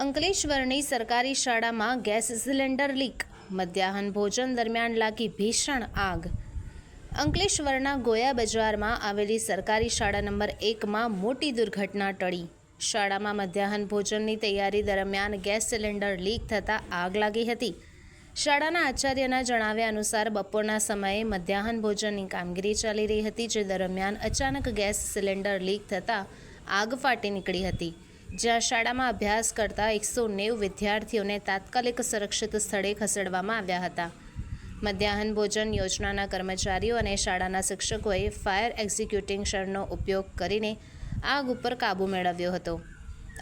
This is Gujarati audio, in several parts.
અંકલેશ્વરની સરકારી શાળામાં ગેસ સિલિન્ડર લીક. મધ્યાહન ભોજન દરમિયાન લાગી ભીષણ આગ. અંકલેશ્વરના ગોયા બજારમાં આવેલી સરકારી શાળા નંબર 1માં મોટી દુર્ઘટના ટળી. શાળામાં મધ્યાહન ભોજનની તૈયારી દરમિયાન ગેસ સિલિન્ડર લીક થતાં આગ લાગી હતી. શાળાના આચાર્યના જણાવ્યા અનુસાર બપોરના સમયે મધ્યાહન ભોજનની કામગીરી ચાલી રહી હતી, જે દરમિયાન અચાનક ગેસ સિલિન્ડર લીક થતાં આગ ફાટી નીકળી હતી, જ્યાં શાળામાં અભ્યાસ કરતા 190 વિદ્યાર્થીઓને તાત્કાલિક સુરક્ષિત સ્થળે ખસેડવામાં આવ્યા હતા. મધ્યાહન ભોજન યોજનાના કર્મચારીઓ અને શાળાના શિક્ષકોએ ફાયર એક્ઝિક્યુટિંગનો ઉપયોગ કરીને આગ ઉપર કાબૂ મેળવ્યો હતો.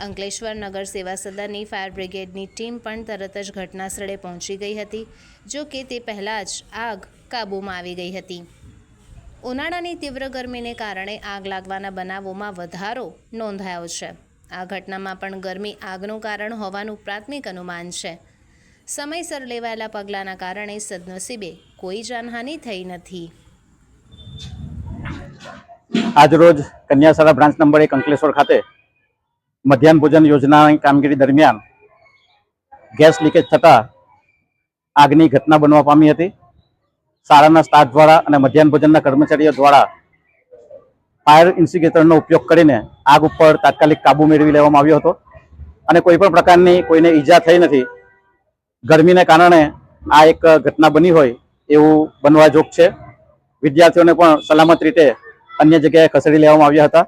અંકલેશ્વર નગર સેવા સદનની ફાયર બ્રિગેડની ટીમ પણ તરત જ ઘટના સ્થળે પહોંચી ગઈ હતી, જો કે તે પહેલાં જ આગ કાબૂમાં આવી ગઈ હતી. ઉનાળાની તીવ્ર ગરમીને કારણે આગ લાગવાના બનાવોમાં વધારો નોંધાયો છે. આ ઘટનામાં પણ ગરમી આગનું કારણ હોવાનું પ્રાથમિક અનુમાન છે. સમયસર લેવાયેલા પગલાંના કારણે સદનસીબે કોઈ જાનહાનિ થઈ નથી. આજરોજ કન્યાશાળા બ્રાન્ચ નંબર 1 અંકલેશ્વર ખાતે મધ્યાહન ભોજન યોજનાની કામગીરી દરમિયાન ગેસ લીકેજ થતાં આગની ઘટના બનવા પામી હતી. શાળાના સ્ટાફ દ્વારા અને મધ્યાહન ભોજનના કર્મચારીઓ દ્વારા ફાયર એક્ઝિક્યુટરનો ઉપયોગ કરીને આગ ઉપર તાત્કાલિક કાબૂ મેળવી લેવામાં આવ્યો હતો અને કોઈ પણ પ્રકારની કોઈને ઈજા થઈ નથી. ગરમીને કારણે આ એક ઘટના બની હોય એવું બનવા જોગ છે. વિદ્યાર્થીઓને પણ સલામત રીતે અન્ય જગ્યાએ ખસેડી લેવામાં આવ્યા હતા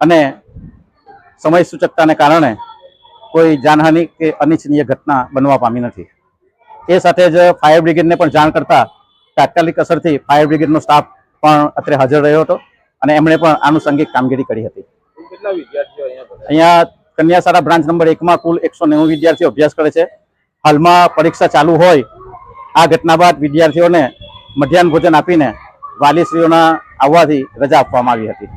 અને સમય સૂચકતાને કારણે કોઈ જાનહાનિ કે અનિચ્છનીય ઘટના બનવા પામી નથી. એ સાથે જ ફાયર બ્રિગેડને પણ જાણ કરતા તાત્કાલિક અસરથી ફાયર બ્રિગેડનો સ્ટાફ પણ અત્રે હાજર રહ્યો હતો અને એમણે પણ આનુષંગિક કામગીરી કરી હતી. કેટલા વિદ્યાર્થીઓ અહીંયા કન્યાશાળા બ્રાન્ચ નંબર 1માં કુલ 190 વિદ્યાર્થીઓ અભ્યાસ કરે છે. હાલમાં પરીક્ષા ચાલુ હોય આ ઘટના બાદ વિદ્યાર્થીઓને મધ્યાહન ભોજન આપીને વાલીશ્રીઓના આવવાથી રજા આપવામાં આવી હતી.